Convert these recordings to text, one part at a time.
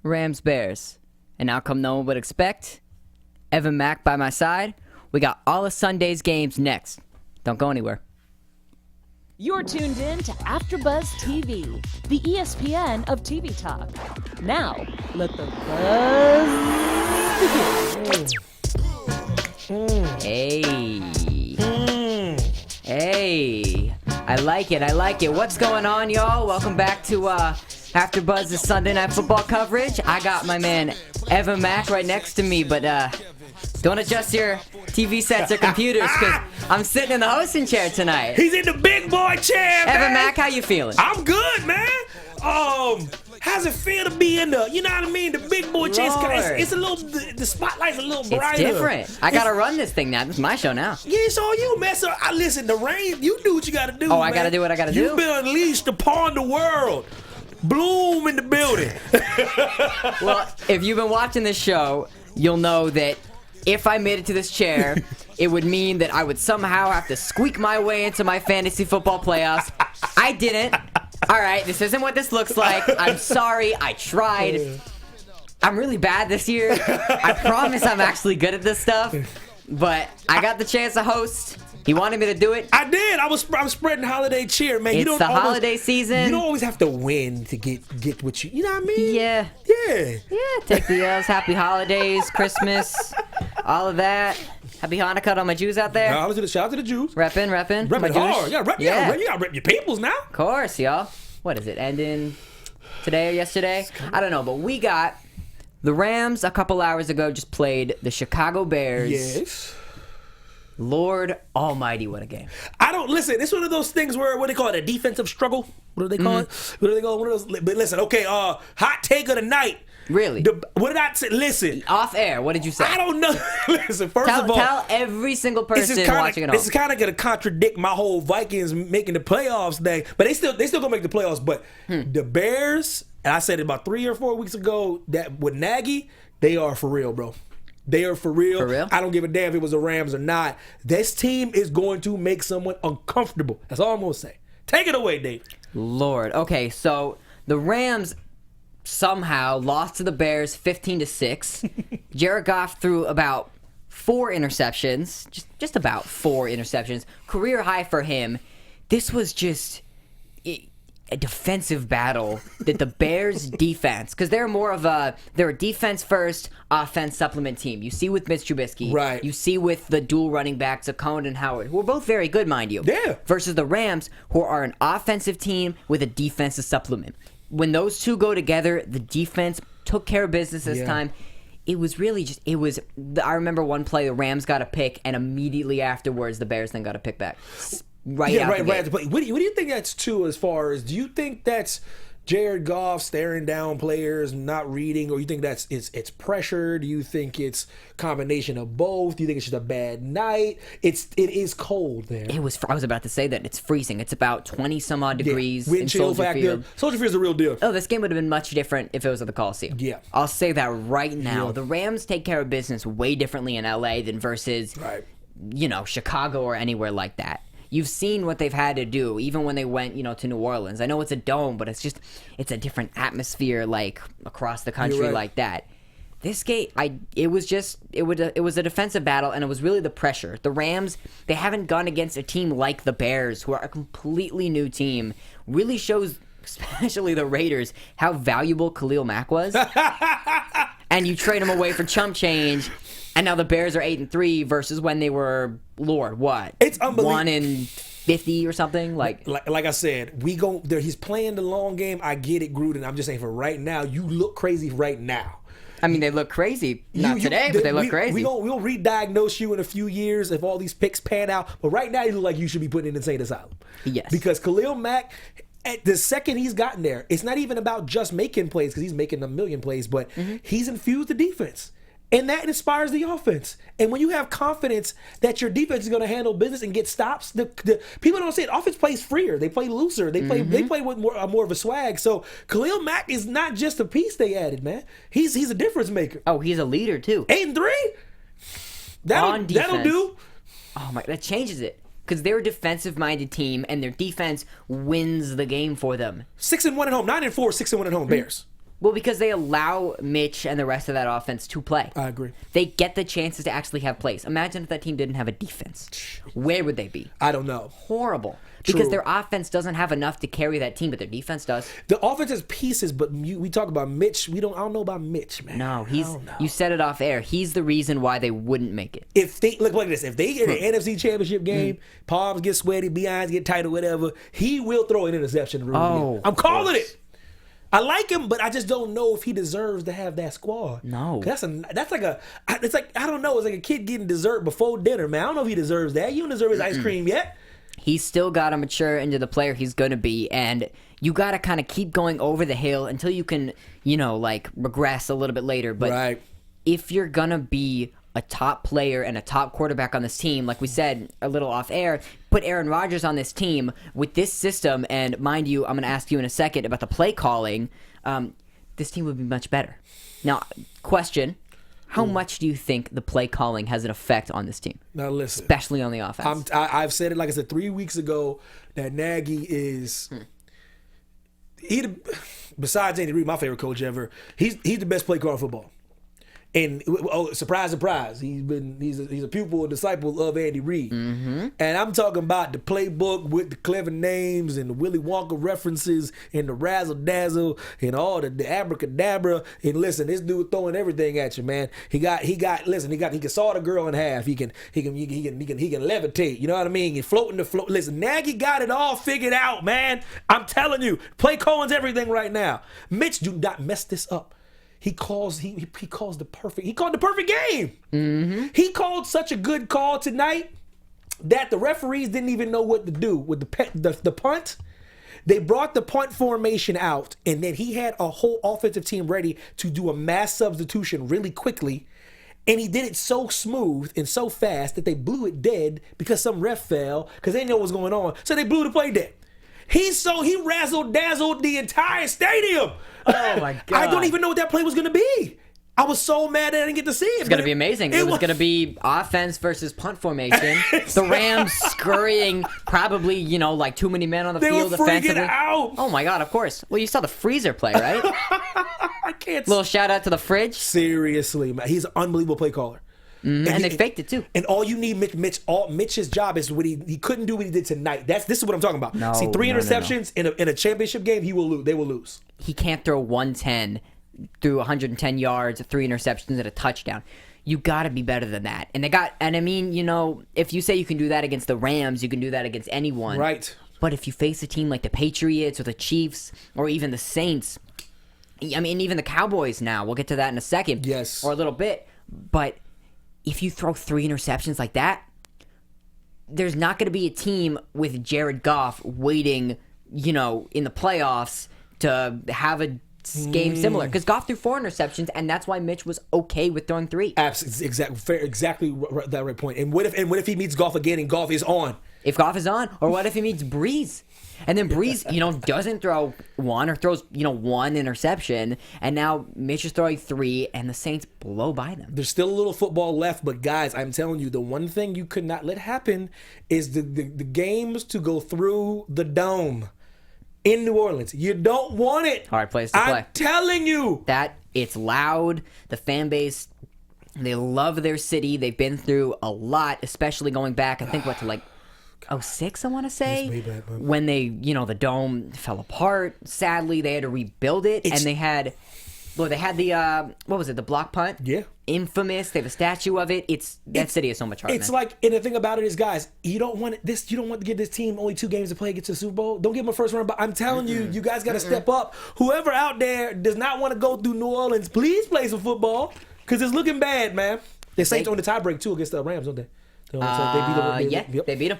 Rams Bears. An outcome no one would expect. Evan Mack by my side. We got all of Sunday's games next. Don't go anywhere. You're tuned in to AfterBuzz TV, the ESPN of TV talk. Now, let the buzz begin. Hey. I like it. What's going on, y'all? Welcome back to AfterBuzz's Sunday Night Football coverage. I got my man Evan Mack right next to me, but don't adjust your TV sets or computers because I'm sitting in the hosting chair tonight. He's in the big boy chair, man. Evan Mack, how you feeling? I'm good, man. How's it feel to be in the, you know what I mean, the big boy chair? It's a little, the spotlight's a little brighter. It's different. I gotta run this thing now. This is my show now. Yeah, it's all you, man. So listen, the rain, you do what you gotta do. Oh, man. I gotta do what I gotta do. You've been unleashed upon the world. Bloom in the building. Well, if you've been watching this show, you'll know that if I made it to this chair, it would mean that I would somehow have to squeak my way into my fantasy football playoffs. I didn't. All right, this isn't what this looks like. I'm sorry. I tried. I'm really bad this year. I promise I'm actually good at this stuff. But I got the chance to host. He wanted me to do it. I did. I'm spreading holiday cheer, man. It's the holiday season. You don't always have to win to get what you know what I mean? Yeah. Yeah. Take the L's. Happy holidays, Christmas, all of that. Happy Hanukkah to all my Jews out there. Shout out to the Jews. Reppin'. Reppin' hard. Yeah, you gotta rep your peoples now. Of course, y'all. What is it, ending today or yesterday? I don't know, but we got the Rams a couple hours ago just played the Chicago Bears. Yes. Lord almighty, what a game. Listen, it's one of those things where, what do they call it, a defensive struggle? What do they call it? What do they call it? One of those, but listen, okay, hot take of the night. Really? What did I say? Listen. Off air, what did you say? I don't know. Listen, first of all. Tell every single person watching at home. This is kind of going to contradict my whole Vikings making the playoffs thing. But they still going to make the playoffs. But the Bears, and I said it about 3 or 4 weeks ago, that with Nagy, they are for real, bro. They are for real. For real? I don't give a damn if it was the Rams or not. This team is going to make someone uncomfortable. That's all I'm going to say. Take it away, Dave. Lord. Okay, so the Rams somehow lost to the Bears 15-6. Jared Goff threw about 4 interceptions. Just about 4 interceptions. Career high for him. This was just a defensive battle that the Bears defense, because they're a defense first, offense supplement team. You see with Mitch Trubisky, right? You see with the dual running backs of Cohen and Howard, who are both very good, mind you. Yeah. Versus the Rams, who are an offensive team with a defensive supplement. When those two go together, the defense took care of business this time. It was really just, I remember one play, the Rams got a pick, and immediately afterwards, the Bears then got a pick back. Right at the play. What do you think that's too, as far as, do you think that's Jared Goff staring down players, not reading, or you think that's it's pressure? Do you think it's combination of both? Do you think it's just a bad night? It is cold there. I was about to say that it's freezing. It's about 20 some odd degrees. Wind in chill Soldier factor. Field. Soldier Field is a real deal. Oh, this game would have been much different if it was at the Coliseum. Yeah. I'll say that right now. Yeah. The Rams take care of business way differently in LA than versus Chicago or anywhere like that. You've seen what they've had to do, even when they went, to New Orleans. I know it's a dome, but it's a different atmosphere, like, across the country like that. This game, it was a defensive battle, and it was really the pressure. The Rams, they haven't gone against a team like the Bears, who are a completely new team. Really shows, especially the Raiders, how valuable Khalil Mack was. And you trade him away for chump change. And now the Bears are 8-3 versus when they were, Lord, what? It's unbelievable. 1-50 or something. Like I said, we go there. He's playing the long game. I get it, Gruden. I'm just saying, for right now, you look crazy right now. I mean, they look crazy. Not today, but they look crazy. We'll re-diagnose you in a few years if all these picks pan out. But right now, you look like you should be put in an insane asylum. Yes. Because Khalil Mack, at the second he's gotten there, it's not even about just making plays, because he's making a million plays, but he's infused the defense. And that inspires the offense. And when you have confidence that your defense is going to handle business and get stops, the people don't say it. Offense plays freer. They play looser. They play with more of a swag. So Khalil Mack is not just a piece they added, man. He's a difference maker. Oh, he's a leader too. 8-3. That'll do. Oh my, that changes it. Because they're a defensive-minded team, and their defense wins the game for them. 6-1 at home, 9-4, 6-1 at home. Bears. Well, because they allow Mitch and the rest of that offense to play. I agree. They get the chances to actually have plays. Imagine if that team didn't have a defense. Where would they be? I don't know. Horrible. True. Because their offense doesn't have enough to carry that team, but their defense does. The offense has pieces, but we talk about Mitch. I don't know about Mitch, man. No, you said it off air. He's the reason why they wouldn't make it. If they look like this, if they get an NFC Championship game, palms get sweaty, behinds get tight or whatever, he will throw an interception. I'm calling it. I like him, but I just don't know if he deserves to have that squad. No, it's like I don't know. It's like a kid getting dessert before dinner, man. I don't know if he deserves that. You don't deserve his ice cream yet. He's still got to mature into the player he's going to be, and you got to kind of keep going over the hill until you can, regress a little bit later. But if you're going to be a top player and a top quarterback on this team, like we said a little off air, put Aaron Rodgers on this team with this system, and mind you, I'm going to ask you in a second about the play calling, this team would be much better. Now, question, how much do you think the play calling has an effect on this team? Now listen. Especially on the offense. I've said it, like I said 3 weeks ago, that Nagy is... Besides Andy Reid, my favorite coach ever, he's the best play caller in football. And surprise, surprise, he's a pupil, a disciple of Andy Reid. And I'm talking about the playbook with the clever names and the Willy Wonka references and the razzle dazzle and all the abracadabra. And listen, this dude throwing everything at you, man. He can saw the girl in half. He can levitate. You know what I mean? He floating the float. Listen, Nagy got it all figured out, man. I'm telling you, play calling's everything right now. Mitch, do not mess this up. He called the perfect game. He called such a good call tonight that the referees didn't even know what to do with the punt. They brought the punt formation out, and then he had a whole offensive team ready to do a mass substitution really quickly. And he did it so smooth and so fast that they blew it dead because some ref fell because they didn't know what was going on. So they blew the play dead. He razzle dazzled the entire stadium. Oh my God! I don't even know what that play was going to be. I was so mad that I didn't get to see it. It's going to be amazing. It was going to be offense versus punt formation. The Rams scurrying, probably, like too many men on the field defensively. They were freaking out. Oh my God, of course. Well, you saw the freezer play, right? I can't. Little shout out to the fridge. Seriously, man. He's an unbelievable play caller. And they faked it too. And all you need, Mitch's job is what he couldn't do what he did tonight. This is what I'm talking about. No, see, 3 interceptions in a championship game, he will lose. They will lose. He can't throw 110 through 110 yards, 3 interceptions, and a touchdown. You got to be better than that. And I mean, if you say you can do that against the Rams, you can do that against anyone. Right. But if you face a team like the Patriots or the Chiefs or even the Saints, I mean, even the Cowboys now, we'll get to that in a second. Yes. Or a little bit. But if you throw 3 interceptions like that, there's not going to be a team with Jared Goff waiting, in the playoffs to have a game similar. Because Goff threw 4 interceptions, and that's why Mitch was okay with throwing 3. Absolutely, exactly that right point. And what if he meets Goff again and Goff is on? If Goff is on, or what if he meets Breeze? And then Breeze, doesn't throw 1 or throws, 1 interception, and now Mitch is throwing 3, and the Saints blow by them. There's still a little football left, but guys, I'm telling you, the one thing you could not let happen is the games to go through the dome in New Orleans. You don't want it. Hard place to play. I'm telling you. That it's loud. The fan base, they love their city. They've been through a lot, especially going back, I think, to 06, I want to say, way back, man. When they, the dome fell apart. Sadly, they had to rebuild it, and they had the what was it, the block punt? Yeah, infamous. They have a statue of it. That city is so much harder. It's like, and the thing about it is, guys, you don't want to give this team only 2 games to play, get to the Super Bowl. Don't give them a first round. But I'm telling you, you guys got to step up. Whoever out there does not want to go through New Orleans, please play some football because it's looking bad, man. The Saints on the tiebreak too against the Rams, don't they? They beat them.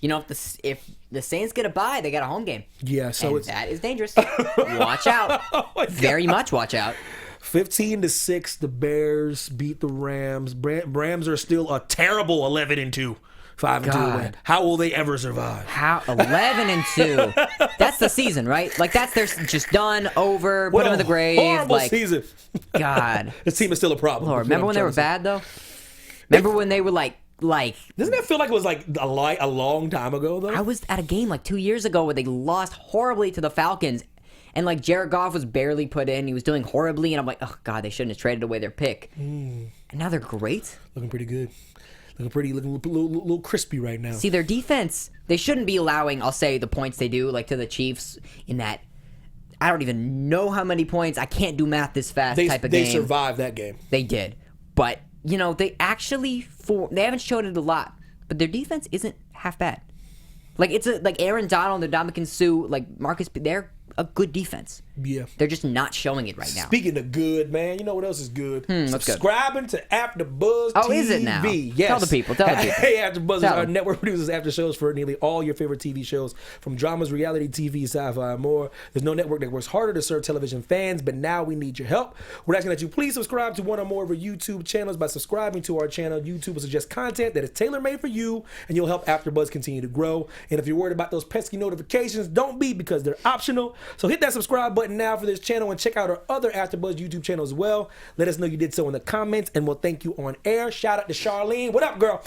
If the Saints get a bye, they got a home game. Yeah, so that is dangerous. Watch out. Oh very much watch out. 15-6, the Bears beat the Rams. Rams are still a terrible 11-2. 5-2 win. How will they ever survive? 11-2? That's the season, right? They're just done, over, put them in the grave. Horrible season. God. This team is still a problem. Lord, remember when they were bad, though? Remember when they were doesn't that feel like it was a long time ago though? I was at a game 2 years ago where they lost horribly to the Falcons, And like Jared Goff was barely put in. He was doing horribly. And I'm like, oh, God, they shouldn't have traded away their pick. And now they're great. Looking pretty good. Looking a little crispy right now. See, their defense, they shouldn't be allowing, I'll say, the points they do, like to the Chiefs in that, I don't even know how many points. I can't do math this fast type of game. They survived that game. They did. But, you know, they actually, they haven't shown it a lot, but their defense isn't half bad. Like, like Aaron Donald and Ndamukong Suh, like Marcus, they're a good defense. Yeah. They're just not showing it right now. Speaking of good, man, you know what else is good? What's Subscribing to AfterBuzz TV. Oh, is it now? Yes. Tell the people. Hey, AfterBuzz is our network produces after shows for nearly all your favorite TV shows, from dramas, reality TV, sci-fi, and more. There's no network that works harder to serve television fans, but now we need your help. We're asking that you please subscribe to one or more of our YouTube channels. By subscribing to our channel, YouTube will suggest content that is tailor-made for you, and you'll help AfterBuzz continue to grow. And if you're worried about those pesky notifications, don't be, because they're optional. So hit that subscribe button now for this channel, and check out our other AfterBuzz YouTube channel as well. Let us know you did so in the comments, and we'll thank you on air. Shout out to Charlene. What up, girl?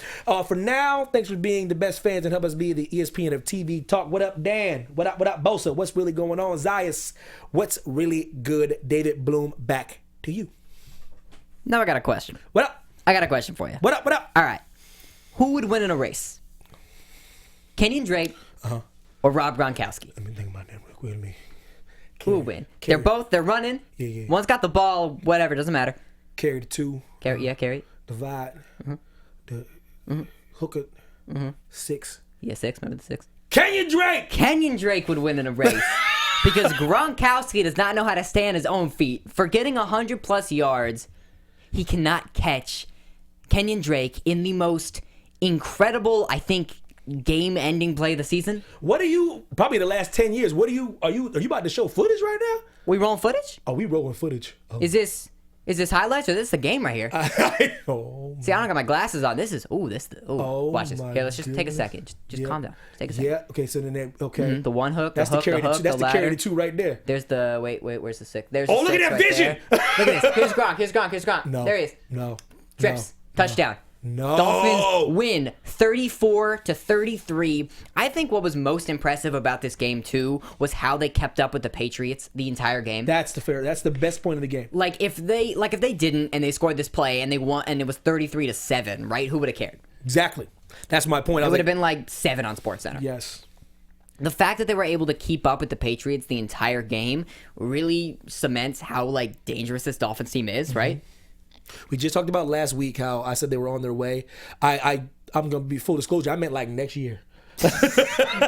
For now, thanks for being the best fans and help us be the ESPN of TV talk. What up, Dan? What up, Bosa? What's really going on? Zayas, what's really good? David Bloom, back to you. Now I got a question. What up? I got a question for you. What up? All right. Who would win in a race? Kenyon Drake or Rob Gronkowski? Let me think about that real quickly. Who would win? Carry. They're running. Yeah. One's got the ball, whatever, doesn't matter. Carry the two. Carry. Divide. The hook it. 6. Yeah, 6, maybe the 6. Kenyon Drake would win in a race. Because Gronkowski does not know how to stay on his own feet. For getting 100+ yards, he cannot catch Kenyon Drake in the most incredible, I think, game-ending play of the season. What are you? Probably the last 10 years. Are you about to show footage right now? We rolling footage? Oh, we rolling footage. Oh. Is this highlights or this is the game right here? See, I don't got my glasses on. Watch this. Here, let's just take a second. Just calm down. Just take a second. Yeah. Okay. So then, okay. The one hook. That's the hook, carry. the hook, That's the the carry the 2 right there. There's the wait. Where's the 6? There's. Oh, the look 6 at that right vision! There. Look at this. Here's Gronk. There he is. No. Trips. Touchdown. No. Dolphins win 34-33. I think what was most impressive about this game too was how they kept up with the Patriots the entire game. That's the best point of the game. Like if they didn't and they scored this play and they won and it was 33-7, right? Who would have cared? Exactly. That's my point. It would have been like 7 on SportsCenter. Yes. The fact that they were able to keep up with the Patriots the entire game really cements how like dangerous this Dolphins team is, right? We just talked about last week how I said they were on their way. I'm gonna be full disclosure. I meant like next year. You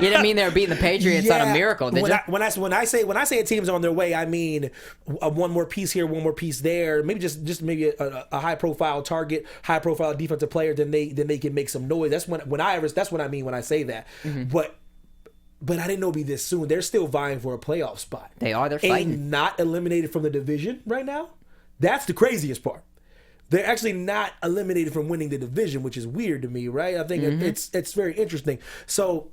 didn't mean they were beating the Patriots on a miracle, did you? When I say a team's on their way, I mean one more piece here, one more piece there. Maybe just maybe a high profile target, high profile defensive player. Then they can make some noise. That's what I mean when I say that. But I didn't know it'd be this soon. They're still vying for a playoff spot. They are. They're fighting. And not eliminated from the division right now. That's the craziest part. They're actually not eliminated from winning the division, which is weird to me, right? I think it's very interesting. So,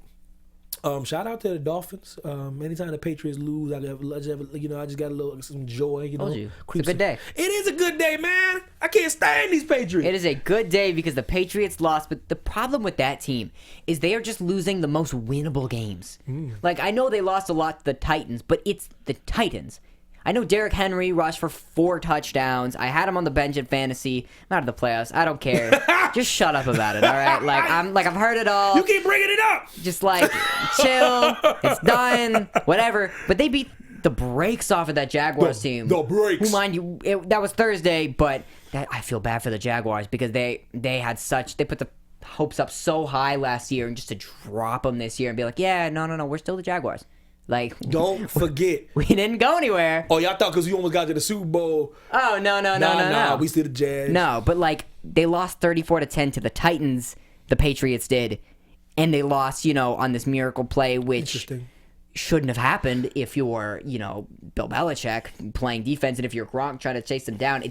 shout out to the Dolphins. Anytime the Patriots lose, I just got some joy. Told you. It's a good day. It is a good day, man. I can't stand these Patriots. It is a good day because the Patriots lost, but the problem with that team is they are just losing the most winnable games. Like, I know they lost a lot to the Titans, but it's the Titans. I know Derrick Henry rushed for 4 touchdowns. I had him on the bench in fantasy. I'm out of the playoffs. I don't care. Just shut up about it, all right? I've heard it all. You keep bringing it up. Just chill. It's done. Whatever. But they beat the brakes off of that Jaguars team. The brakes. Who, mind you, that was Thursday, but I feel bad for the Jaguars because they put the hopes up so high last year, and just to drop them this year and be like, yeah, no, we're still the Jaguars. Like, don't forget, we didn't go anywhere. Oh, y'all thought because we almost got to the Super Bowl. Oh, no. We still the Jazz. No, but they lost 34-10 to the Titans. The Patriots did, and they lost, on this miracle play, which shouldn't have happened if you're, Bill Belichick playing defense, and if you're Gronk trying to chase them down.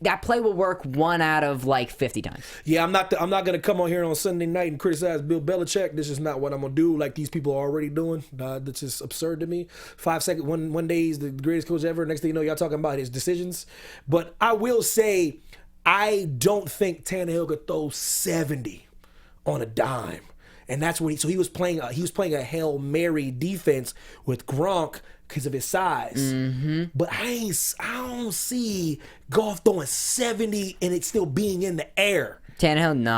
That play will work 1 out of 50 times. Yeah, I'm not gonna come on here on Sunday night and criticize Bill Belichick. This is not what I'm gonna do. Like these people are already doing. That's just absurd to me. 5 seconds. One day he's the greatest coach ever. Next thing you know, y'all talking about his decisions. But I will say, I don't think Tannehill could throw 70 on a dime. And that's when he was playing a Hail Mary defense with Gronk because of his size. But I don't see Goff throwing 70 and it still being in the air. Tannehill, no.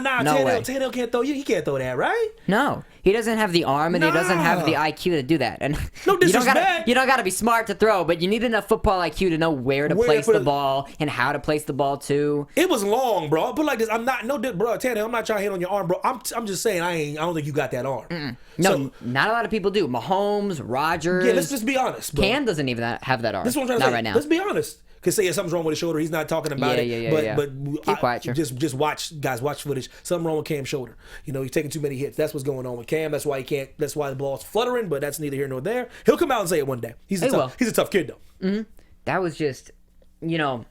Tannehill can't throw. He can't throw that, right? No, he doesn't have the arm and he doesn't have the IQ to do that. And no disrespect. You don't gotta be smart to throw, but you need enough football IQ to know where to place the ball and how to place the ball too. It was long, bro. But like this, bro, Tannehill, I'm not trying to hit on your arm, bro. I'm just saying I don't think you got that arm. No, not a lot of people do. Mahomes, Rodgers. Yeah, let's just be honest, bro. Cam doesn't even have that arm. This is what I'm trying to say. Right now. Let's be honest. Because say something's wrong with his shoulder, he's not talking about it. But keep quiet, sure. Just watch, guys. Watch footage. Something wrong with Cam's shoulder. He's taking too many hits. That's what's going on with Cam. That's why he can't. That's why the ball's fluttering. But that's neither here nor there. He'll come out and say it one day. He's a tough kid though. That was just, on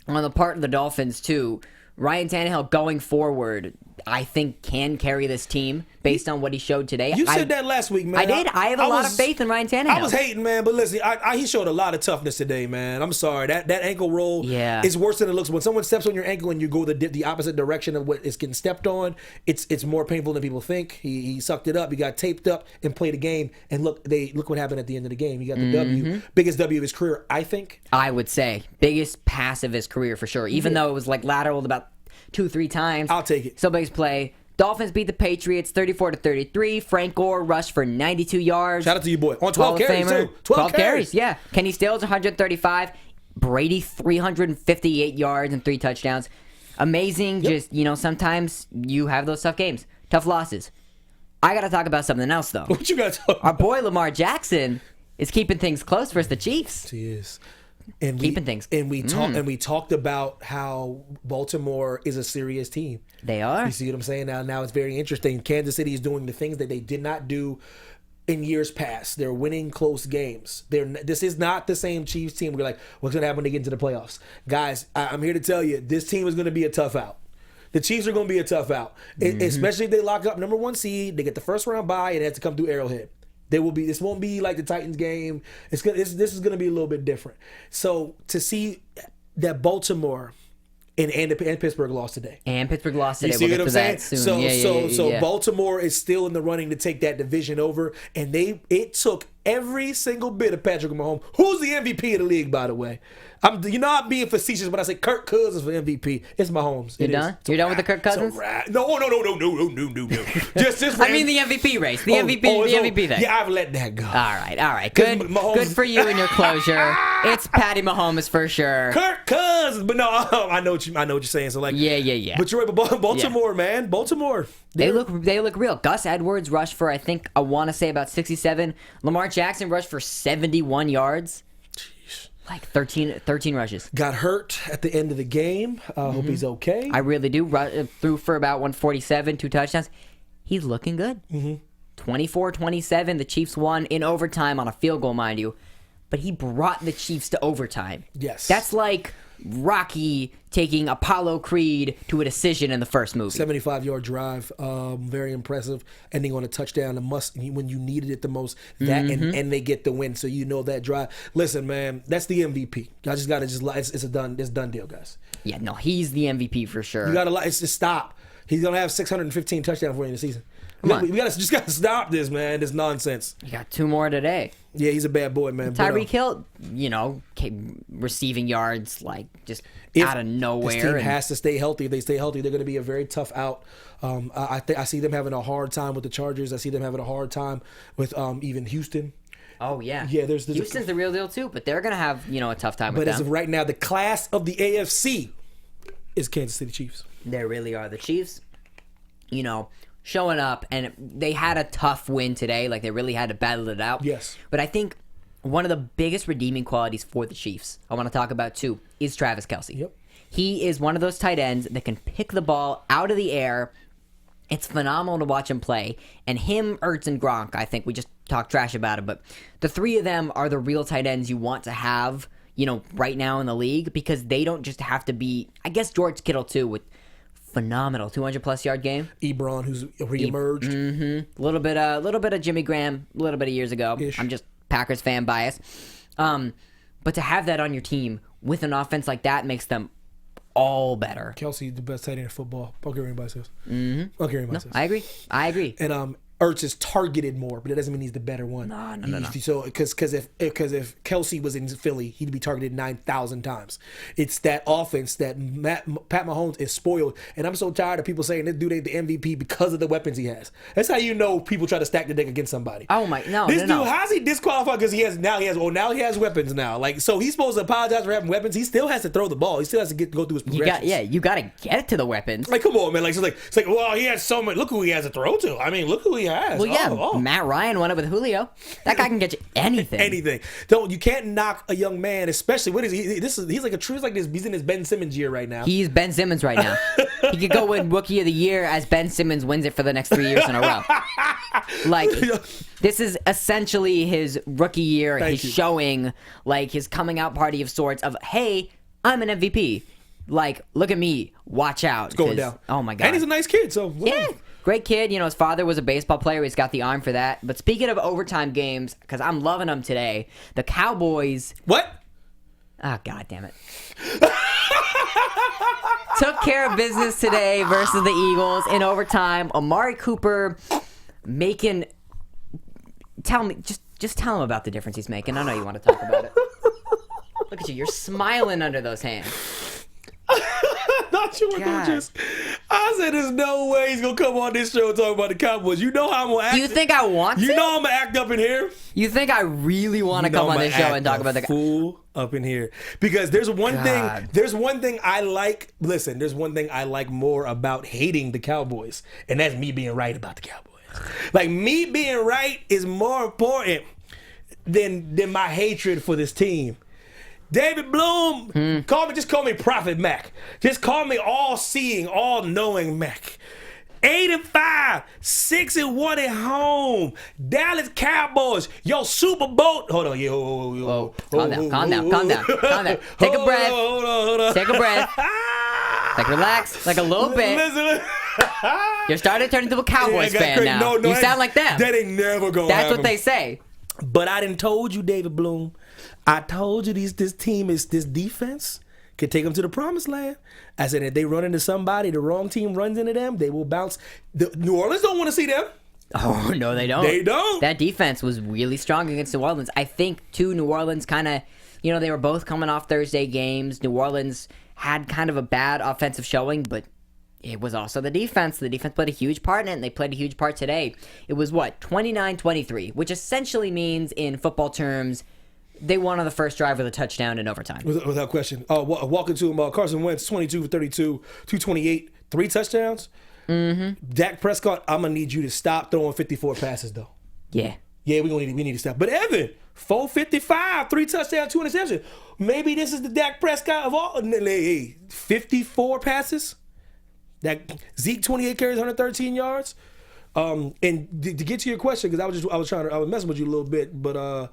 the part of the Dolphins too. Ryan Tannehill going forward, I think can carry this team based on what he showed today. You said that last week, man. I did. I have a lot of faith in Ryan Tannehill. I was hating, man, but listen, he showed a lot of toughness today, man. I'm sorry. That ankle roll is worse than it looks. When someone steps on your ankle and you go the opposite direction of what is getting stepped on, it's more painful than people think. He sucked it up. He got taped up and played a game. And look what happened at the end of the game. He got the W. Biggest W of his career, I think. I would say. Biggest pass of his career for sure. Even though it was like lateraled about 2-3 times. I'll take it. So biggest play. Dolphins beat the Patriots 34-33. Frank Gore rushed for 92 yards. Shout out to you, boy. On 12 carries, too. 12 carries, yeah. Kenny Stills, 135. Brady, 358 yards and 3 touchdowns. Amazing. Yep. Just, sometimes you have those tough games. Tough losses. I got to talk about something else, though. What you got to talk about? Our boy Lamar Jackson is keeping things close versus the Chiefs. He is. We talked about how Baltimore is a serious team. They are. You see what I'm saying? Now it's very interesting. Kansas City is doing the things that they did not do in years past. They're winning close games. This is not the same Chiefs team. We're like, what's going to happen when they get into the playoffs? Guys, I'm here to tell you, this team is going to be a tough out. The Chiefs are going to be a tough out, especially if they lock up number 1 seed. They get the first round bye and they have to come through Arrowhead. This won't be like the Titans game. This is going to be a little bit different. So to see that Baltimore and Pittsburgh lost today. And Pittsburgh lost today. You see what I'm saying? So Baltimore is still in the running to take that division over, and it took every single bit of Patrick Mahomes, who's the MVP of the league, by the way. I'm being facetious when I say Kirk Cousins for MVP. It's Mahomes. You're done? You're done with the Kirk Cousins? No. Just I mean the MVP race. The MVP thing. Yeah, I've let that go. All right. Good for you and your closure. It's Patty Mahomes for sure. Kirk Cousins, but no, I know what you're saying. So like, yeah. But you're right. But Baltimore, man, Baltimore. They look real. Gus Edwards rushed for I want to say about 67. Lamar Jackson rushed for 71 yards. Like 13 rushes. Got hurt at the end of the game. Hope he's okay. I really do. Threw for about 147, 2 touchdowns. He's looking good. 24-27. The Chiefs won in overtime on a field goal, mind you. But he brought the Chiefs to overtime. Yes. That's like Rocky taking Apollo Creed to a decision in the first movie. 75-yard drive, very impressive. Ending on a touchdown, when you needed it the most. That and they get the win, so you know that drive. Listen, man, that's the MVP. I just gotta it's a done deal, guys. Yeah, no, he's the MVP for sure. You gotta stop. He's gonna have 615 touchdowns for you in the season. We just gotta stop this, man. This nonsense. You got 2 more today. Yeah, he's a bad boy, man. Tyreek Hill, receiving yards just out of nowhere. This team has to stay healthy. If they stay healthy, they're going to be a very tough out. I see them having a hard time with the Chargers. I see them having a hard time with even Houston. Oh, yeah. Yeah, Houston's the real deal, too, but they're going to have a tough time with them. But as of right now, the class of the AFC is Kansas City Chiefs. They really are. The Chiefs, showing up, and they had a tough win today. Like, they really had to battle it out. Yes. But I think one of the biggest redeeming qualities for the Chiefs, I want to talk about too, is Travis Kelce. Yep. He is one of those tight ends that can pick the ball out of the air. It's phenomenal to watch him play. And him, Ertz, and Gronk, I think we just talked trash about it, but the 3 of them are the real tight ends you want to have, right now in the league, because they don't just have to be, I guess George Kittle too, with phenomenal 200+ yard game. Ebron, who's reemerged. A little bit of Jimmy Graham, a little bit of years ago. Ish. I'm just Packers fan bias. But to have that on your team with an offense like that makes them all better. Kelce, the best tight end in football. I don't care what anybody says. I don't care what anybody says. I agree. And Ertz is targeted more, but it doesn't mean he's the better one. No. So because if Kelce was in Philly, he'd be targeted 9,000 times. It's that offense that Pat Mahomes is spoiled, and I'm so tired of people saying this dude ain't the MVP because of the weapons he has. That's how you know people try to stack the deck against somebody. Oh my no! This no. dude, how's he disqualified? Because he has weapons now. Like, so he's supposed to apologize for having weapons. He still has to throw the ball. He still has to go through his progressions. You got to get to the weapons. Like, come on, man. Like, it's like, well, he has so much. Look who he has to throw to. I mean, look who he has. Well, yeah, Matt Ryan won it with Julio. That guy can get you anything. Anything. Don't you can't knock a young man, especially what is he? He's like a true like this. He's in his Ben Simmons year right now. He's Ben Simmons right now. He could go win Rookie of the Year as Ben Simmons wins it for the next 3 years in a row. Like, this is essentially his rookie year. He's showing like his coming out party of sorts of, hey, I'm an MVP. Like, look at me. Watch out. It's going down. Oh my God. And he's a nice kid, so yeah. Great kid. You know, his father was a baseball player. He's got the arm for that. But speaking of overtime games, because I'm loving them today, the Cowboys. What? Oh, God damn it. Took care of business today versus the Eagles in overtime. Amari Cooper making. Tell me, just tell him about the difference he's making. I know you want to talk about it. Look at you. You're smiling under those hands. Not you were gonna just. I said, there's no way he's gonna come on this show and talk about the Cowboys. You know how I'm gonna act. You think I want to? You know I'm gonna act up in here. You think I really want to come on this show and talk about the fool up in here? Because there's one thing. There's one thing I like. Listen, there's one thing I like more about hating the Cowboys, and that's me being right about the Cowboys. Like, me being right is more important than my hatred for this team. David Bloom, just call me Prophet Mac. Just call me all-seeing, all-knowing Mac. 8-5, 6-1 at home. Dallas Cowboys, yo, Super Bowl. Hold on, yo. Calm down. Take a breath. Hold on. Take a breath. Like, relax, like a little bit. Listen. You're starting to turn into a Cowboys fan now. No, you sound like them. That ain't never gonna happen. That's what they say. But I done told you, David Bloom. I told you this defense can take them to the promised land. I said, if they run into somebody, the wrong team runs into them, they will bounce. New Orleans don't want to see them. Oh, no, they don't. They don't. That defense was really strong against New Orleans. I think, too, New Orleans kind of, they were both coming off Thursday games. New Orleans had kind of a bad offensive showing, but it was also the defense. The defense played a huge part in it, and they played a huge part today. It was, 29-23, which essentially means, in football terms, they won on the first drive with a touchdown in overtime. Without question. Walking to him, Carson Wentz, 22 for 32, 228, 3 touchdowns. Mm-hmm. Dak Prescott, I'm going to need you to stop throwing 54 passes, though. Yeah. Yeah, we need to stop. But Evan, 455, 3 touchdowns, 2 interceptions. Maybe this is the Dak Prescott of all. 54 passes. Zeke 28 carries, 113 yards. And to get to your question, because I was messing with you a little bit, but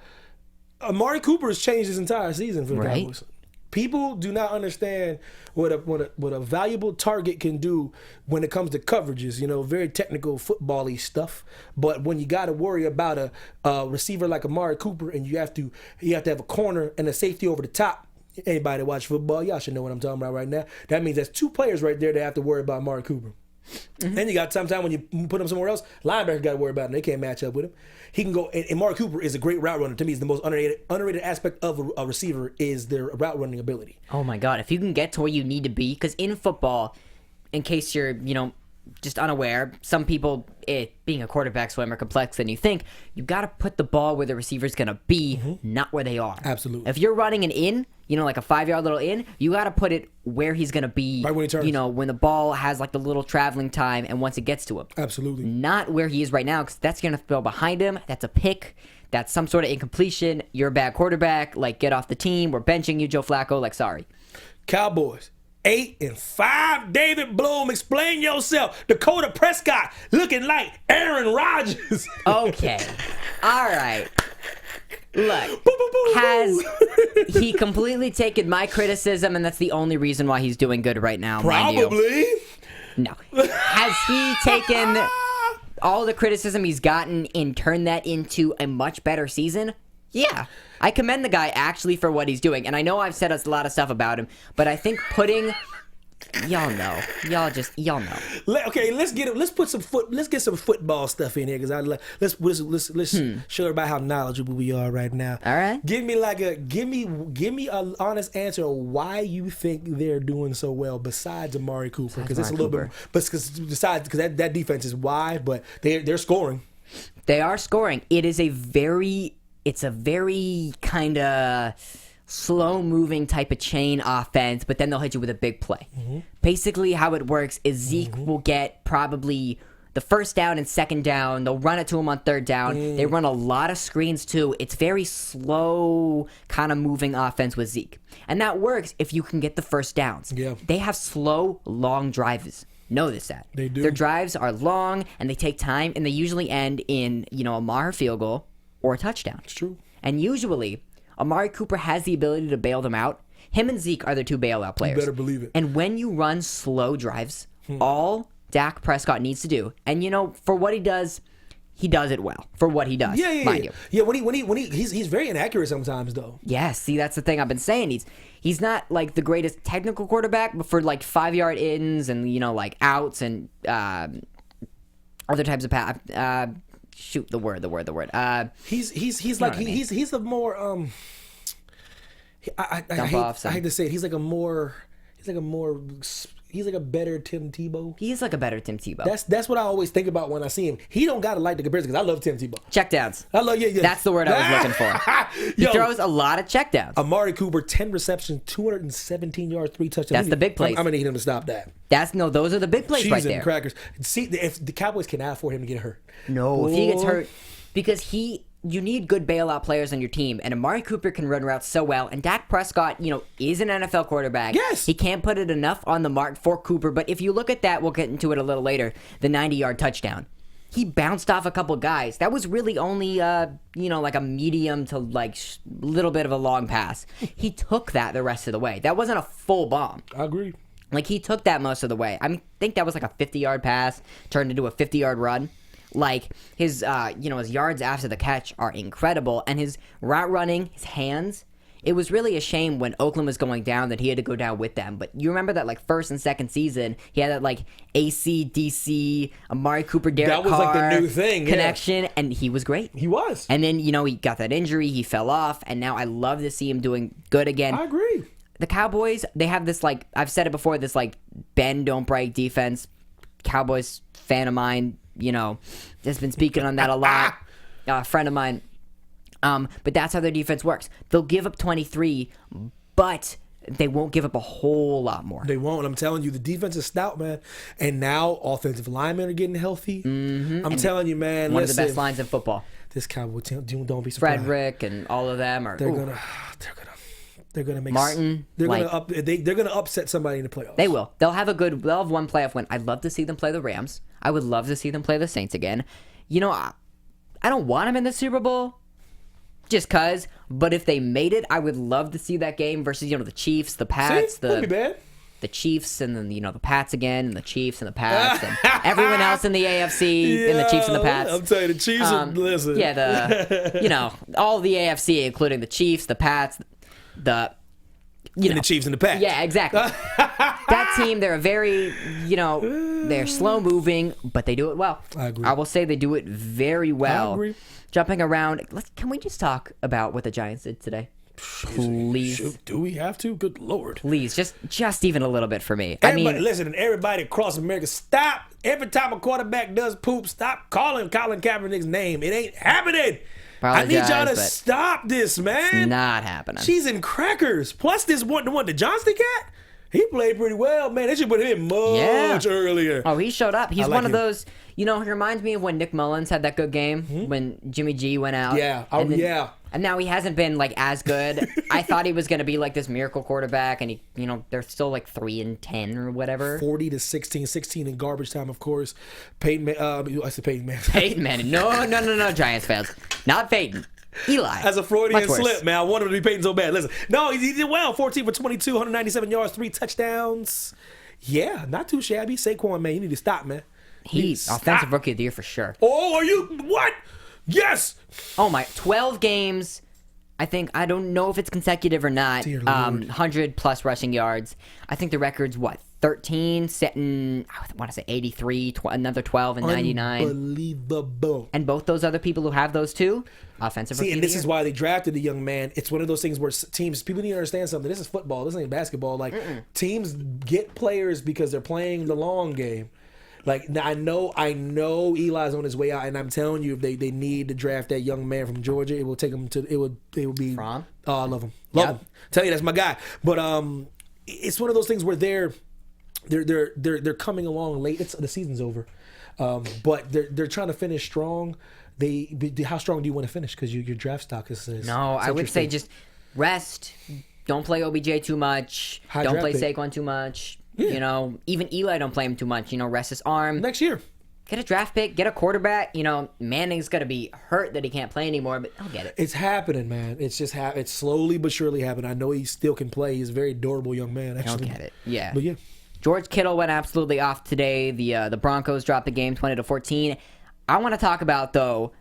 Amari Cooper has changed his entire season for the Cowboys. People do not understand what a valuable target can do when it comes to coverages. Very technical football-y stuff. But when you got to worry about a receiver like Amari Cooper, and you have to have a corner and a safety over the top. Anybody that watch football, y'all should know what I'm talking about right now. That means that's 2 players right there that have to worry about Amari Cooper. Mm-hmm. Then you got sometimes when you put him somewhere else, linebackers got to worry about him. They can't match up with him. He can go, and Amari Cooper is a great route runner. To me, he's the most underrated aspect of a receiver is their route running ability. Oh my God! If you can get to where you need to be, because in football, in case you're just unaware, some people, being a quarterback's way more complex than you think. You got to put the ball where the receiver's gonna be, not where they are. Absolutely. If you're running an in, like a 5-yard little in, you got to put it where he's gonna be. Right when he turns. When the ball has like the little traveling time, and once it gets to him. Absolutely. Not where he is right now, because that's gonna throw behind him. That's a pick. That's some sort of incompletion. You're a bad quarterback. Like, get off the team. We're benching you, Joe Flacco. Like, sorry. Cowboys. 8-5. David Bloom, explain yourself. Dakota Prescott looking like Aaron Rodgers. Okay. All right. Look, has he completely taken my criticism, and that's the only reason why he's doing good right now? Probably. No. Has he taken all the criticism he's gotten and turned that into a much better season? Yeah. I commend the guy actually for what he's doing. And I know I've said a lot of stuff about him, but I think putting Y'all know. Y'all know. Okay, let's get some football stuff in here because let's show everybody how knowledgeable we are right now. All right. Give me an honest answer of why you think they're doing so well besides Amari Cooper, because it's a little bit, but besides because that defense is wide, but they're scoring. They are scoring. It's a very kind of slow-moving type of chain offense, but then they'll hit you with a big play. Mm-hmm. Basically, how it works is Zeke will get probably the first down and second down. They'll run it to him on third down. They run a lot of screens, too. It's very slow kind of moving offense with Zeke. And that works if you can get the first downs. Yeah. They have slow, long drives. Know this, that. They do. Their drives are long, and they take time, and they usually end in, a Maher field goal or a touchdown. It's true. And usually, Amari Cooper has the ability to bail them out. Him and Zeke are the two bailout players. You better believe it. And when you run slow drives, all Dak Prescott needs to do, and for what he does it well. For what he does, mind you. Yeah, when he's very inaccurate sometimes though. Yeah, see, that's the thing I've been saying. He's not like the greatest technical quarterback, but for like 5-yard ins and like outs and other types of pass. Shoot, the word. He's the more I hate to say it. He's like a better Tim Tebow. He is like a better Tim Tebow. That's what I always think about when I see him. He don't gotta like the comparison because I love Tim Tebow. Checkdowns. I love That's the word I was looking for. He throws a lot of checkdowns. Amari Cooper, 10 receptions, 217 yards, 3 touchdowns. That's the big plays. I'm gonna need him to stop that. Those are the big plays right there. And crackers. See, if the Cowboys cannot afford him to get hurt. No, if he gets hurt, because you need good bailout players on your team, and Amari Cooper can run routes so well, and Dak Prescott, is an NFL quarterback. Yes. He can't put it enough on the mark for Cooper, but if you look at that, we'll get into it a little later, the 90-yard touchdown. He bounced off a couple guys. That was really only, like a medium to, like, little bit of a long pass. He took that the rest of the way. That wasn't a full bomb. I agree. Like, he took that most of the way. I think that was like a 50-yard pass turned into a 50-yard run. Like, his yards after the catch are incredible, and his route running, his hands, it was really a shame when Oakland was going down that he had to go down with them. But you remember that, like, first and second season, he had that, like, AC/DC, Amari Cooper, Derek Carr. That was, like, the new thing, connection, and he was great. He was. And then, he got that injury, he fell off, and now I love to see him doing good again. I agree. The Cowboys, they have this, like, I've said it before, this, like, bend, don't break defense. Cowboys fan of mine, has been speaking on that a lot. A friend of mine. But that's how their defense works. They'll give up 23, but they won't give up a whole lot more. They won't. I'm telling you, the defense is stout, man. And now offensive linemen are getting healthy. Mm-hmm. I'm telling you, man. One of the best lines in football. This Cowboy team, don't be surprised. Frederick and all of them are. They're gonna make Martin. They're gonna upset somebody in the playoffs. They will. They'll have one playoff win. I'd love to see them play the Rams. I would love to see them play the Saints again. I don't want them in the Super Bowl, just cause. But if they made it, I would love to see that game versus the Chiefs, the Pats, that'd be bad. The Chiefs, and then the Pats again, and the Chiefs and the Pats, and everyone else in the AFC, and the Chiefs and the Pats. I'm telling you, the Chiefs. Listen. Yeah, all the AFC, including the Chiefs, the Pats. The Chiefs and the Pats. Yeah, exactly. That team, they're they're slow moving, but they do it well. I agree. I will say they do it very well. I agree. Jumping around, can we just talk about what the Giants did today? Please. Do we have to? Good Lord. Please, just even a little bit for me. Listen, and everybody across America, stop. Every time a quarterback does poop, stop calling Colin Kaepernick's name. It ain't happening. I need y'all to stop this, man. It's not happening. She's in crackers. Plus, the Johnston cat, he played pretty well, man. They should put him much earlier. Oh, he showed up. He's one of those. He reminds me of when Nick Mullins had that good game when Jimmy G went out. Yeah. And now he hasn't been like as good. I thought he was going to be like this miracle quarterback, and they're still like 3-10 or whatever. 40-16 in garbage time, of course. Peyton Manning. Peyton Manning. No, Giants fans. Not Peyton. Eli. As a Freudian slip, man. I wanted him to be Peyton so bad. Listen, no, he did well. 14 for 22, 197 yards, 3 touchdowns. Yeah, not too shabby. Saquon, man, you need to stop, man. He's offensive rookie of the year for sure. Oh, are you what? Yes. Oh my, 12 games, I don't know if it's consecutive or not. 100+ rushing yards. I think the record's 13, setting, I want to say 83, another 12 and 99. Unbelievable. And both those other people who have those two, offensive rookie of and the this year. is why they drafted the young man. It's one of those things where people need to understand something. This is football. This ain't basketball. Like, teams get players because they're playing the long game. Like, I know Eli's on his way out, and I'm telling you, if they need to draft that young man from Georgia, it will take them to, it will be. From? Oh, I love him. Love him. Tell you, that's my guy. But it's one of those things where they're coming along late. The season's over, but they're trying to finish strong. How strong do you want to finish? Because your draft stock is. No, I would say just rest. Don't play OBJ too much. Don't play Saquon too much. Yeah. You know, even Eli don't play him too much. You know, rest his arm. Next year. Get a draft pick. Get a quarterback. You know, Manning's going to be hurt that he can't play anymore, but he'll get it. It's happening, man. It's just it's slowly but surely happening. I know he still can play. He's a very durable young man, actually. He'll get it. Yeah. But yeah. George Kittle went absolutely off today. The Broncos dropped the game 20-14. I want to talk about, though,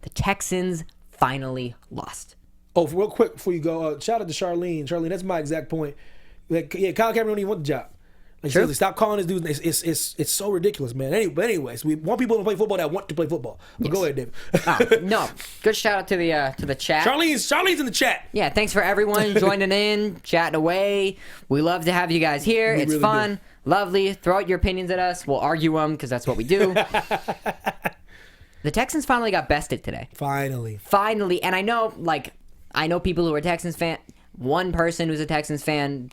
the Texans finally lost. Oh, real quick before you go, shout out to Charlene. Charlene, that's my exact point. Like, yeah, Kyle Cameron don't even want the job. Like, seriously, stop calling this dude. It's so ridiculous, man. Anyways, we want people to play football that want to play football. But go ahead, Dave. No, good shout out to the chat. Charlene's in the chat. Yeah, thanks for everyone joining in, chatting away. We love to have you guys here. It's really fun, lovely. Throw out your opinions at us. We'll argue them because that's what we do. The Texans finally got bested today. Finally, and I know people who are Texans fan. One person who's a Texans fan,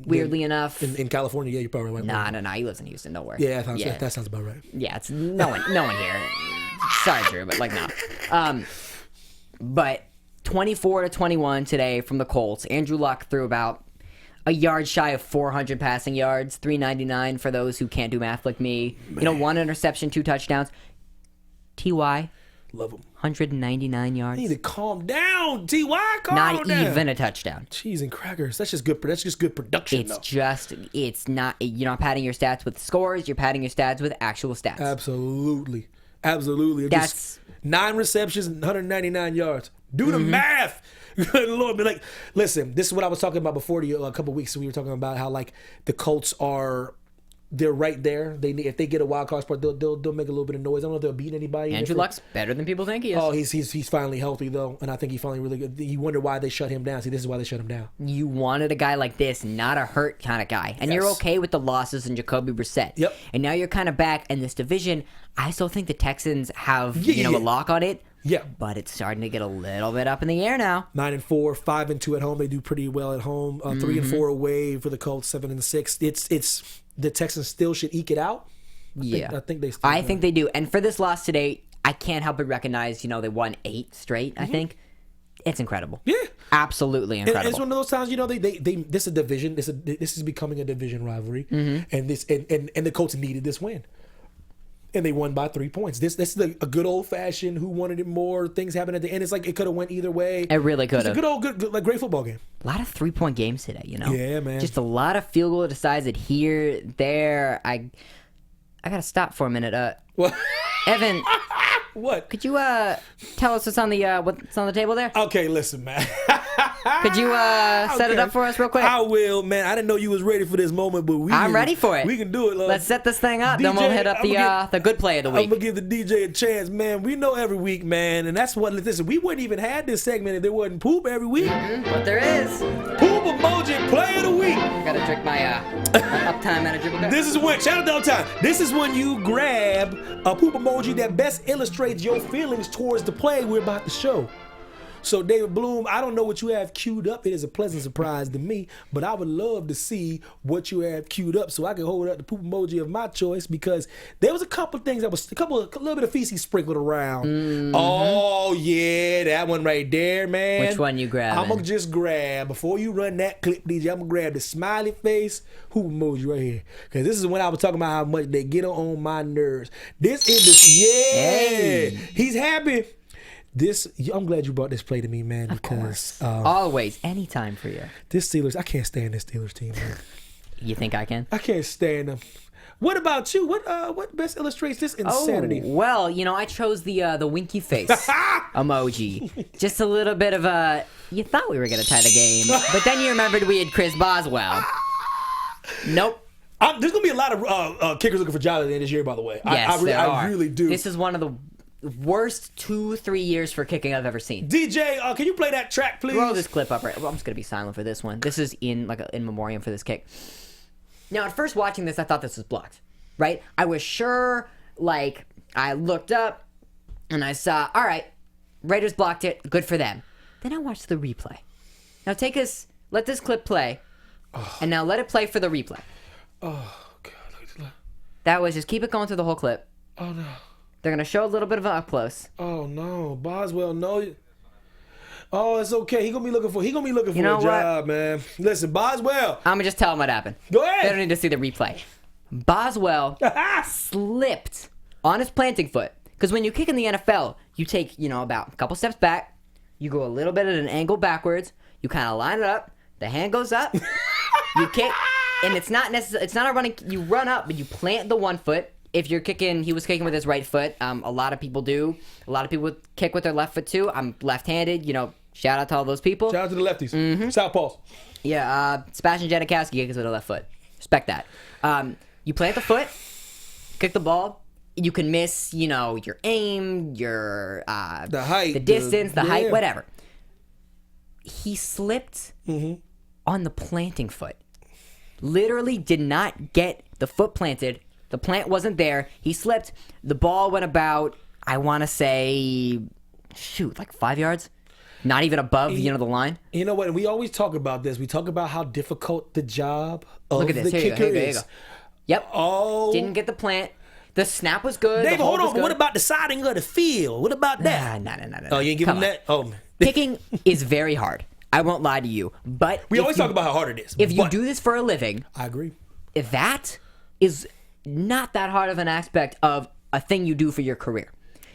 weirdly enough. In California, yeah, you're probably right. Nah, he lives in Houston, don't worry. Yeah, that sounds about right. Yeah, it's no one here. Sorry, Drew, but no. But 24-21 today from the Colts. Andrew Luck threw about a yard shy of 400 passing yards, 399 for those who can't do math like me. Man. You know, 1 interception, 2 touchdowns. T.Y. Love him. 199 yards. You need to calm down, T.Y. Calm down. Not even a touchdown. Cheese and crackers. That's just good production. It's not. You're not padding your stats with scores. You're padding your stats with actual stats. Absolutely. That's just 9 receptions and 199 yards. Do the math. Good Lord. But like, listen, this is what I was talking about before a couple weeks. We were talking about how like the Colts they're right there. If they get a wild card spot, they'll make a little bit of noise. I don't know if they'll beat anybody. Andrew Luck's better than people think he is. Oh, he's finally healthy though, and I think he's finally really good. You wonder why they shut him down. See, this is why they shut him down. You wanted a guy like this, not a hurt kind of guy, and you're okay with the losses in Jacoby Brissett. Yep. And now you're kind of back in this division. I still think the Texans have a lock on it. Yeah, but it's starting to get a little bit up in the air now. 9-4, 5-2 at home. They do pretty well at home. 3-4 away for the Colts. 7-6. It's the Texans still should eke it out. I think they. I think they do. And for this loss today, I can't help but recognize. They won 8 straight. I think it's incredible. Yeah, absolutely incredible. And it's one of those times. This is a division. This is becoming a division rivalry, and the Colts needed this win. And they won by 3 points. This is a good old fashioned who wanted it more. Things happen at the end. It's like it could have went either way. It really could have. It's a good great football game. A lot of 3-point games today. Yeah, man. Just a lot of field goal decided here, there. I gotta stop for a minute. What? Evan. What? Could you tell us what's on the table there? Okay, listen, man. Could you set it up for us real quick? I will, man. I didn't know you was ready for this moment, but I'm ready for it. We can do it. Let's set this thing up. DJ, then we'll hit up the good play of the week. I'm gonna give the DJ a chance, man. We know every week, man, and that's what. Listen, we wouldn't even have this segment if there wasn't poop every week. But there is poop emoji play of the week. I gotta drink my Uptime energy. This is when shout out to Uptime. This is when you grab a poop emoji that best illustrates your feelings towards the play we're about to show. So, David Bloom, I don't know what you have queued up. It is a pleasant surprise to me, but I would love to see what you have queued up so I can hold up the poop emoji of my choice because there was a couple things that was a little bit of feces sprinkled around. Oh, yeah, that one right there, man. Which one you grab? I'm going to just grab, before you run that clip, DJ, I'm going to grab the smiley face poop emoji right here because this is when I was talking about how much they get on my nerves. This is Hey. He's happy. I'm glad you brought this play to me, man, because always, anytime for you. This Steelers, I can't stand this Steelers team, man. You think I can? I can't stand them. What about you? What best illustrates this insanity? Oh, well, I chose the winky face emoji. Just a little bit of a, you thought we were going to tie the game, but then you remembered we had Chris Boswell. Nope. There's going to be a lot of kickers looking for jobs at the end of this year, by the way. Yes, I really do. This is one of the worst 2-3 years for kicking I've ever seen. DJ, can you play that track, please? Throw this clip up right. Well, I'm just going to be silent for this one. This is in memoriam for this kick. Now, at first watching this, I thought this was blocked, right? I was sure, I looked up and I saw, all right, Raiders blocked it. Good for them. Then I watched the replay. Now let this clip play, and now let it play for the replay. Oh, God. That was just keep it going through the whole clip. Oh, no. They're going to show a little bit of an up close. Oh, no. Boswell, no. Oh, it's okay. He gonna be looking for a job, man. Listen, Boswell. I'm gonna just tell him what happened. Go ahead. They don't need to see the replay. Boswell slipped on his planting foot. Because when you kick in the NFL, you take, about a couple steps back. You go a little bit at an angle backwards. You kind of line it up. The hand goes up. You kick. And it's not necessarily, it's not a running, you run up, but you plant the one foot. If you're kicking, he was kicking with his right foot. A lot of people do. A lot of people kick with their left foot too. I'm left-handed, shout out to all those people. Shout out to the lefties. Mm-hmm. Southpaws. Yeah, Sebastian Janikowski kicks with a left foot. Respect that. You plant the foot, kick the ball. You can miss, your aim, your the height, the distance, the height, whatever. He slipped on the planting foot. Literally did not get the foot planted. The plant wasn't there. He slipped. The ball went about, I want to say, 5 yards? Not even above, the line. You know what? We always talk about this. We talk about how difficult the job of Look at this. the kicker is. Here you go. Yep. Oh. Didn't get the plant. The snap was good. David, hold on. But what about the siding of the field? What about that? No. Oh, you ain't giving him that? Oh. Kicking is very hard. I won't lie to you. But we always talk about how hard it is. If you do this for a living. I agree. If that is not that hard of an aspect of a thing you do for your career.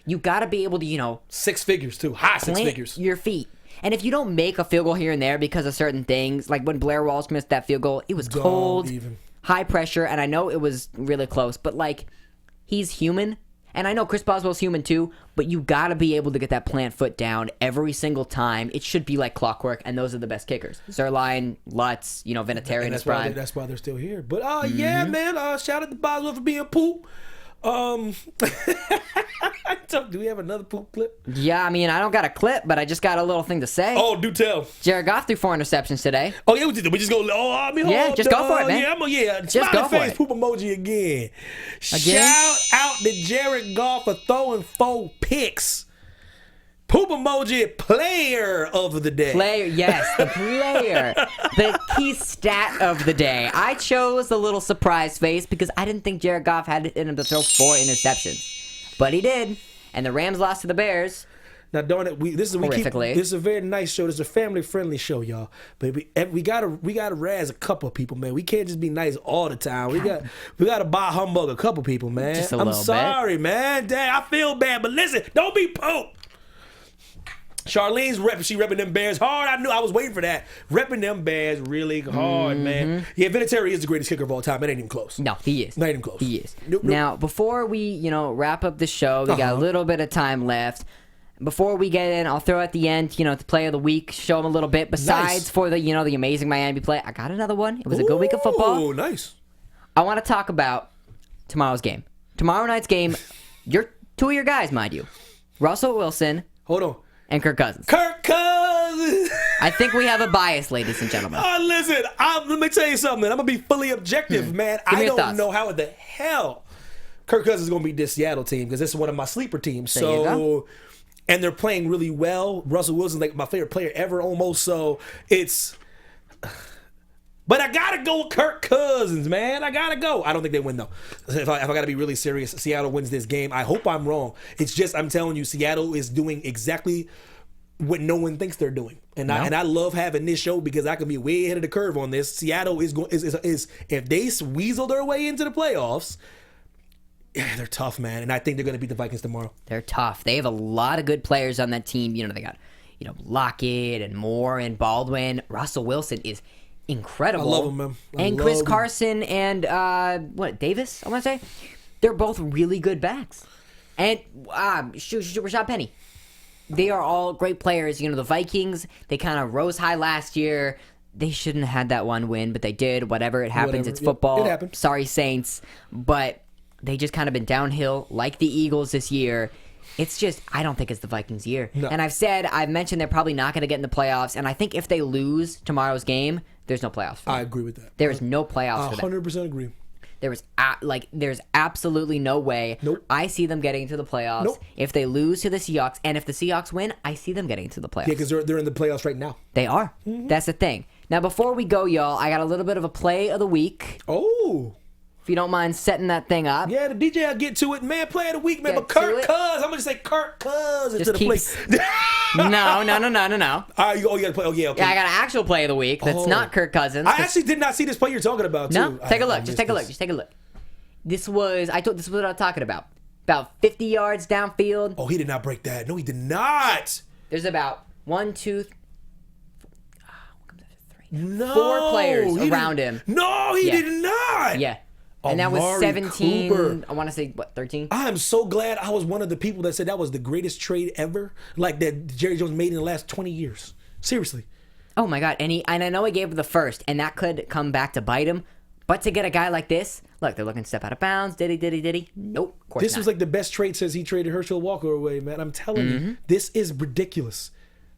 You got to be able to, 6 figures too. High 6 figures. Your feet. And if you don't make a field goal here and there because of certain things, like when Blair Walsh missed that field goal, it was cold, high pressure, and I know it was really close, but he's human. And I know Chris Boswell's human too, but you got to be able to get that plant foot down every single time. It should be like clockwork, and those are the best kickers. Zerline, Lutz, Vinatieri in his prime. That's why they're still here. But yeah, man, shout out to Boswell for being poop. Do we have another poop clip? Yeah, I don't got a clip, but I just got a little thing to say. Oh, do tell. Jared Goff threw 4 interceptions today. Oh, yeah, we just go. Just go for it, man. Just go for it. Poop emoji again. Shout out to Jared Goff for throwing 4 picks. Poop emoji, player of the day. Yes, the player. The key stat of the day. I chose the little surprise face because I didn't think Jared Goff had it in him to throw 4 interceptions. But he did. And the Rams lost to the Bears. Now, darn it, this is a very nice show. This is a family-friendly show, y'all. But we gotta razz a couple of people, man. We can't just be nice all the time. We gotta bah humbug a couple people, man. Just a little bit. I'm sorry, man. Dang, I feel bad, but listen, don't be poop. Charlene's repping them Bears hard. I knew I was waiting for that. Repping them Bears really hard, man. Yeah, Vinatieri is the greatest kicker of all time. It ain't even close. No, he is. Not even close. He is. Nope. Now, before we, wrap up the show, we got a little bit of time left. Before we get in, I'll throw at the end, the play of the week, show them a little bit. Besides for the, the amazing Miami play, I got another one. It was a good week of football. Oh, nice. I want to talk about tomorrow's game. Tomorrow night's game, 2 of your guys, mind you. Russell Wilson. Hold on. And Kirk Cousins. Kirk Cousins! I think we have a bias, ladies and gentlemen. Listen, let me tell you something. I'm going to be fully objective, man. I don't know how the hell Kirk Cousins is going to beat this Seattle team because this is one of my sleeper teams. And they're playing really well. Russell Wilson's like my favorite player ever almost. So it's... But I got to go with Kirk Cousins, man. I got to go. I don't think they win, though. If I got to be really serious, Seattle wins this game. I hope I'm wrong. It's just, I'm telling you, Seattle is doing exactly what no one thinks they're doing. And I love having this show because I can be way ahead of the curve on this. Seattle is if they weasel their way into the playoffs, yeah, they're tough, man. And I think they're going to beat the Vikings tomorrow. They're tough. They have a lot of good players on that team. They got, Lockett and Moore and Baldwin. Russell Wilson is incredible. I love him, man. And Chris Carson and Davis, I want to say, they're both really good backs. And Rashad Penny. They are all great players. You know, the Vikings, they kind of rose high last year. They shouldn't have had that one win, but they did. Whatever, it happens. It's football. It happened. Sorry, Saints. But they just kind of been downhill like the Eagles this year. It's just, I don't think it's the Vikings' year. No. And I've mentioned they're probably not going to get in the playoffs. And I think if they lose tomorrow's game, there's no playoffs for them. I agree with that. There is no playoffs for them. 100% agree. There's absolutely no way. Nope. I see them getting into the playoffs. Nope. If they lose to the Seahawks, and if the Seahawks win, I see them getting into the playoffs. Yeah, because they're in the playoffs right now. They are. Mm-hmm. That's the thing. Now, before we go, y'all, I got a little bit of a play of the week. Oh. If you don't mind setting that thing up. Yeah, the DJ, I'll get to it. Man, play of the week, man. Get But Kirk to it. Cousins, I'm going to say Kirk Cousins Just to the keeps- play. No. All right, you got to play. Oh, yeah, okay. Yeah, I got an actual play of the week that's not Kirk Cousins. I actually did not see this play you're talking about, too. No? Take a look. Just take a look. This was what I'm talking about. About 50 yards downfield. Oh, he did not break that. No, he did not. There's about 1, 2, 3. No. 4 players he around didn't- him. No, he Yeah. did not. Yeah. And that was Amari 17. Cooper. I want to say, 13? I am so glad I was one of the people that said that was the greatest trade ever, like that Jerry Jones made in the last 20 years. Seriously. Oh my God. And I know he gave him the first, and that could come back to bite him. But to get a guy like this, look, they're looking to step out of bounds. Did he? Nope. Of course This not. was like the best trade since he traded Herschel Walker away, man. I'm telling you, this is ridiculous.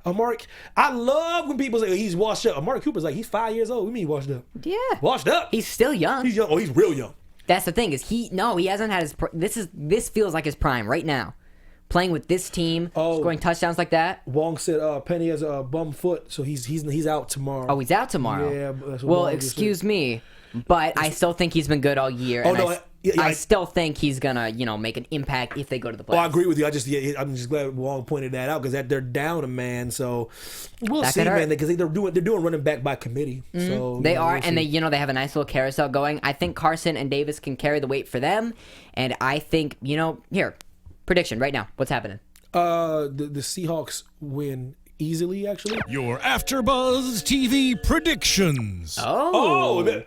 Amari, I love when people say he's washed up. Amari Cooper's like, he's 5 years old. What do you mean washed up? Yeah. Washed up? He's still young. He's young. Oh, he's real young. That's the thing is he hasn't had his this feels like his prime right now. Playing with this team, scoring touchdowns like that. Wong said Penny has a bum foot, so he's out tomorrow. Oh, he's out tomorrow. Yeah. That's what Well, Wong just excuse me, but I still think he's been good all year. Oh, and no, I still think he's gonna, make an impact if they go to the playoffs. Oh, I agree with you. I'm just glad Wong pointed that out because they're down a man. So we'll That see, could hurt. man, because they're doing running back by committee. So They are, we'll and see. they have a nice little carousel going. I think Carson and Davis can carry the weight for them, and I think here, prediction right now. What's happening? The Seahawks win easily, actually. Your AfterBuzz TV predictions. All right.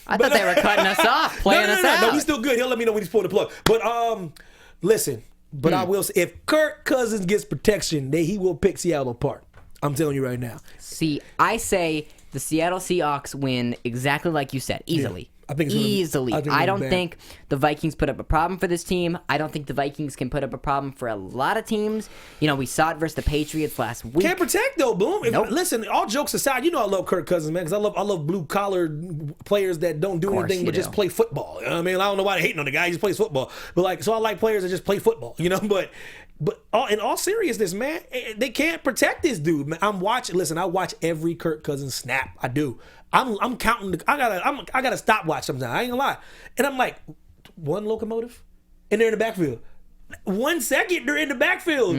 I thought they were cutting us off, playing us out. No, he's still good. He'll let me know when he's pulling the plug. But listen. But I will say, if Kirk Cousins gets protection, he will pick Seattle apart. I'm telling you right now. See, I say the Seattle Seahawks win exactly like you said, easily. I think it's gonna be- easily. I think it's I gonna don't be bad. think the Vikings put up a problem for this team. I don't think the Vikings can put up a problem for a lot of teams. We saw it versus the Patriots last week. Can't protect though, Boom. Nope. Listen, all jokes aside, I love Kirk Cousins, man, because I love blue collar players that don't do anything but just play football. You know what I mean, I don't know why they're hating on the guy. He just plays football. But so I like players that just play football. But in all seriousness, man, they can't protect this dude. Man, I'm watching. Listen, I watch every Kirk Cousins snap. I do. I'm counting. I gotta stopwatch sometimes. I ain't gonna lie. And I'm like, one locomotive, and they're in the backfield. 1 second, they're in the backfield.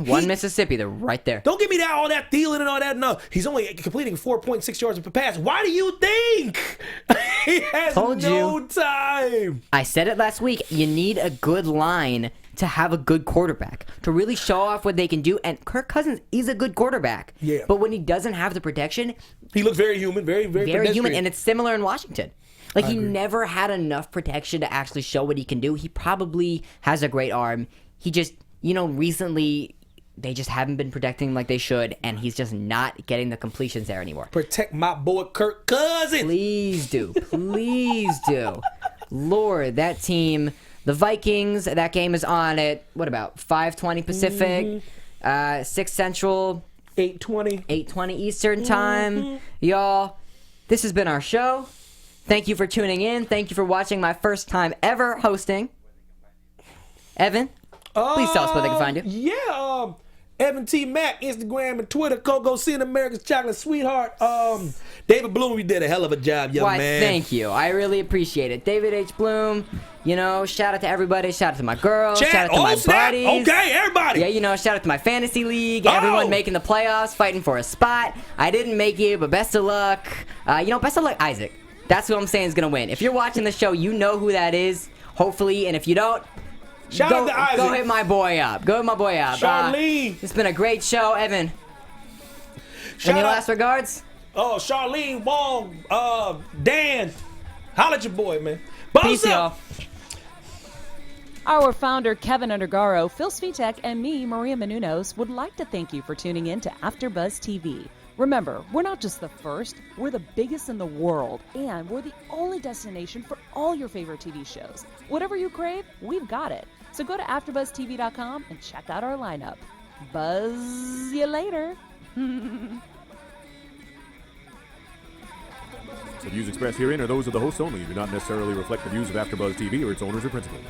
One Mississippi, they're right there. Don't give me all that Thielen and all that. No, he's only completing 4.6 yards per pass. Why do you think? He has Told no you. time. I said it last week. You need a good line to have a good quarterback, to really show off what they can do. And Kirk Cousins is a good quarterback. Yeah. But when he doesn't have the protection, He looks very human, very very human, and it's similar in Washington. Like, he agree. never had enough protection to actually show what he can do. He probably has a great arm. He just, recently they just haven't been protecting him like they should, and he's just not getting the completions there anymore. Protect my boy Kirk Cousins. Please do. Please do. Lord, that team, the Vikings, that game is on at, what about, 5:20 Pacific, 6 Central, 8:20. 8:20 Eastern Time. Y'all, this has been our show. Thank you for tuning in. Thank you for watching my first time ever hosting. Evan, please tell us where they can find you. Yeah, Evan T. Mack, Instagram and Twitter. Coco Sin, America's Chocolate Sweetheart. David Bloom, you did a hell of a job, young Why, man. thank you. I really appreciate it. David H. Bloom, shout out to everybody. Shout out to my girl. Shout out to my buddies. Okay, everybody. Yeah, shout out to my fantasy league. Everyone making the playoffs, fighting for a spot. I didn't make it, but best of luck. Best of luck, Isaac. That's who I'm saying is going to win. If you're watching the show, you know who that is, hopefully. And if you don't, Shout out to Isaac. go hit my boy up. Go hit my boy up. Charlene. It's been a great show, Evan. Shout Any out- last regards? Charlene, Wong, Dan. Holla at your boy, man. Boss Peace, up. y'all. Our founder, Keven Undergaro, Phil Svitek, and me, Maria Menounos, would like to thank you for tuning in to AfterBuzz TV. Remember, we're not just the first, we're the biggest in the world, and we're the only destination for all your favorite TV shows. Whatever you crave, we've got it. So go to AfterBuzzTV.com and check out our lineup. Buzz you later. The views expressed herein are those of the hosts only and do not necessarily reflect the views of AfterBuzz TV or its owners or principals.